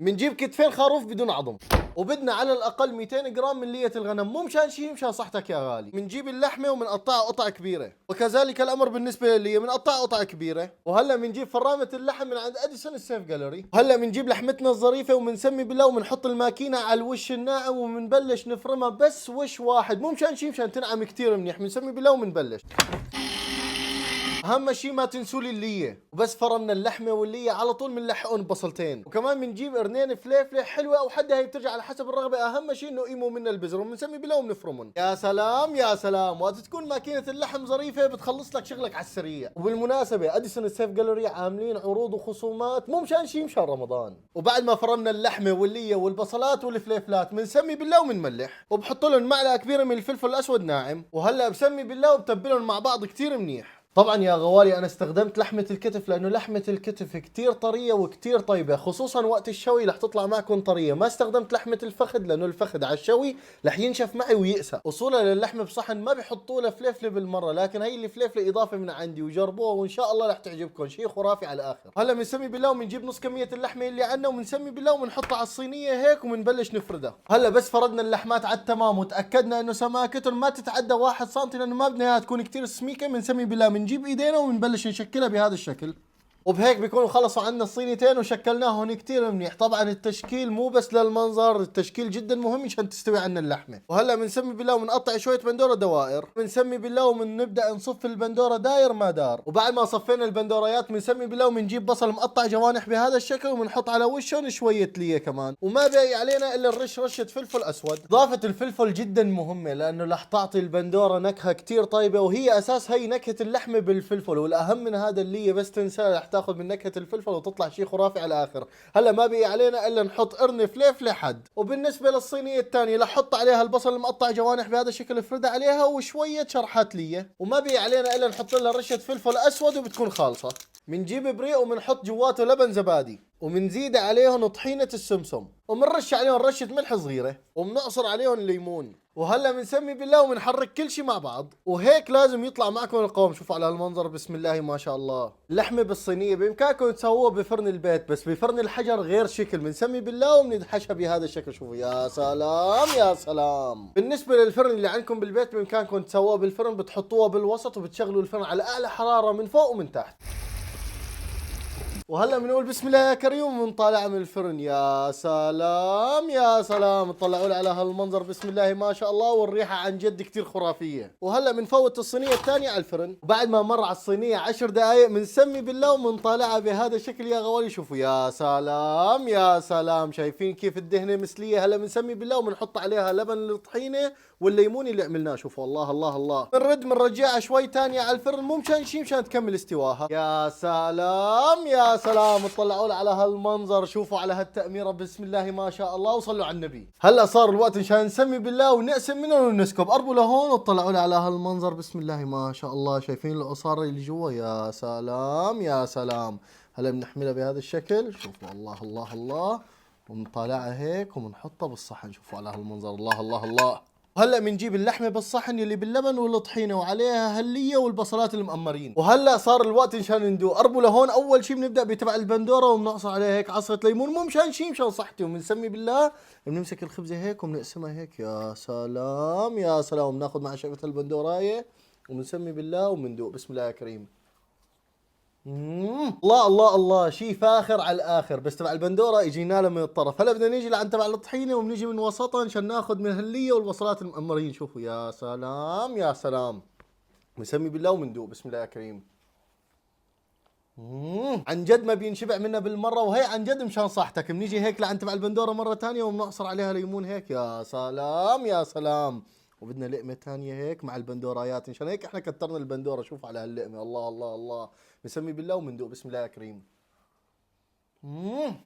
بنجيب كتفين خروف بدون عظم، وبدنا على الاقل 200 جرام من لية الغنم، مو مشان شيء، مشان صحتك يا غالي. بنجيب اللحمه وبنقطعها قطع كبيره، وكذلك الامر بالنسبه لللية، بنقطعها قطع كبيره. وهلا بنجيب فرامه اللحم من عند اديسون السيف جاليري. وهلا بنجيب لحمتنا الظريفه وبنسمي بالله، وبنحط الماكينه على الوش الناعم وبنبلش نفرمها، بس وش واحد، مو مشان شيء، مشان تنعم كثير منيح. بنسمي بالله وبنبلش. اهم شيء ما تنسوا لي الليه. وبس فرمنا اللحمه والليه على طول بنلحقهم ببصلتين، وكمان بنجيب قرنين فليفله حلوه او حده، هي بترجع على حسب الرغبه. اهم شيء انه يقيموا منا البزر، وبنسمي بالله وبنفرمهم. يا سلام يا سلام، وقت تكون ماكينه اللحم ظريفه بتخلص لك شغلك على السريع. وبالمناسبه اديسون السيف جاليري عاملين عروض وخصومات، مو مشان شيء، مشان رمضان. وبعد ما فرمنا اللحمه والليه والبصلات والفليفلات، بنسمي بالله وبنملح، وبحط لهم معلقه كبيره من الفلفل الاسود ناعم. وهلا بسمي بالله وبتبلهم مع بعض كثير منيح. طبعا يا غوالي انا استخدمت لحمة الكتف، لانه لحمة الكتف كتير طرية وكتير طيبة، خصوصا وقت الشوي رح تطلع معكم طرية. ما استخدمت لحمة الفخذ، لانه الفخذ على الشوي رح ينشف معي ويقسى. وصولا للحمة بصحن ما بيحطوا له فليفلة بالمرة، لكن هي الفليفلة اضافة من عندي، وجربوها وان شاء الله رح تعجبكم، شيء خرافي على الاخر. هلا بنسمي بالله وبنجيب نص كمية اللحمة اللي عندنا، وبنسمي بالله وبنحطها على الصينية هيك وبنبلش نفردها. هلا بس فردنا اللحمات على التمام وتاكدنا انه سماكتهم ما تتعدى 1 سم، لانه ما بدنا اياها تكون كثير سميكة. بنسمي بالله بنجيب ايدينا وبنبلش نشكلها بهذا الشكل. وبهيك بيكونوا خلصوا عنا الصينيتين وشكلناهن كتير منيح. طبعا التشكيل مو بس للمنظر، التشكيل جدا مهم عشان تستوي عنا اللحمه. وهلا بنسمي بالله وبنقطع شويه بندوره دوائر. بنسمي بالله وبنبدا نصف البندوره داير ما دار. وبعد ما صفينا البندوريات بنسمي بالله وبنجيب بصل مقطع جوانح بهذا الشكل، وبنحط على وشهم شويه ليه كمان. وما باقي علينا الا نرش رشه فلفل اسود. اضافه الفلفل جدا مهمه، لانه رح تعطي البندوره نكهه كتير طيبه، وهي اساس هي نكهه اللحمه بالفلفل. والاهم من هذا اللي بس تنسى رح تاخذ من نكهه الفلفل وتطلع شيء خرافي على الاخر. هلا ما بقي علينا الا نحط قرن فليفله حد. وبالنسبه للصينيه الثانيه رح احط عليها البصل المقطع جوانح بهذا الشكل، افردها عليها وشويه شرحات ليه. وما بقي علينا الا نحط لها رشه فلفل اسود وبتكون خالصه. بنجيب بريق وبنحط جواته لبن زبادي، وبنزيد عليهم طحينة السمسم، وبنرش عليهم رشة ملح صغيرة، وبنعصر عليهم الليمون. وهلا بنسمي بالله وبنحرك كل شيء مع بعض. وهيك لازم يطلع معكم القوام. شوفوا على هالمنظر، بسم الله ما شاء الله. اللحمة بالصينية بإمكانكم تسووها بفرن البيت، بس بفرن الحجر غير شكل. بنسمي بالله وبندحشها بهذا الشكل. شوفوا يا سلام يا سلام. بالنسبة للفرن اللي عندكم بالبيت بإمكانكم تسووها بالفرن، بتحطوها بالوسط وبتشغلوا الفرن على أعلى حرارة من فوق ومن تحت. وهلا بنقول بسم الله يا كريم وبنطالعها من الفرن. يا سلام يا سلام، اطلعوا لي على هالمنظر، بسم الله ما شاء الله، والريحه عن جد كثير خرافيه. وهلا بنفوت الصينيه الثانيه على الفرن، وبعد ما مر على الصينيه 10 دقائق بنسمي بالله وبنطالعها بهذا الشكل يا غوالي. شوفوا يا سلام يا سلام، شايفين كيف الدهنه مسليه. هلا بنسمي بالله وبنحط عليها لبن الطحينه والليمون اللي عملناه. شوفوا الله الله الله. بنرجعها شوي ثانيه على الفرن، مو مشان شيء، مشان تكمل استواها. يا سلام يا سلام، اطلعوا لي على هالمنظر، شوفوا على هالتأميرة، بسم الله ما شاء الله، وصلوا على النبي. هلا صار الوقت مشان نسمي بالله ونقسم منهم ونسكب. قربوا لهون واطلعوا لي على هالمنظر، بسم الله ما شاء الله. شايفين العصارة اللي جوا؟ يا سلام يا سلام. هلا بنحملها بهذا الشكل. شوفوا الله الله الله، وبنطالعها هيك وبنحطها بالصحن. شوفوا على هالمنظر، الله الله الله. هلا بنجيب اللحمه بالصحن اللي باللبن والطحينه، وعليها هليه والبصلات المقمرين. وهلا صار الوقت مشان ندوق. قربوا لهون. اول شيء بنبدا بتبع البندوره، وبنعصر عليها هيك عصره ليمون، مو مشان شيء، مشان صحتي. وبنسمي بالله، بنمسك الخبزه هيك وبنقسمها هيك. يا سلام يا سلام. بناخذ مع شقفه البندورايه وبنسمي بالله وبندوق. بسم الله يا كريم. الله الله الله، شيء فاخر على الاخر. بس تبع البندوره اجينا له من الطرف. هلا بدنا نيجي لعند تبع الطحينه، وبنيجي من وسطها عشان ناخذ من هالليه والبصلات المقمرين. شوفوا يا سلام يا سلام. بنسمي بالله وبندوق. بسم الله يا كريم. عن جد ما بينشبع منا بالمره، وهي عن جد مشان صحتك. بنيجي هيك لعند تبع البندوره مره ثانيه وبنعصر عليها ليمون هيك. يا سلام يا سلام. وبدنا لقمه ثانيه هيك مع البندورايات، مشان هيك احنا كترنا البندوره. شوف على هاللقمه، الله الله الله. بنسمي بالله وبندوق. بسم الله يا كريم.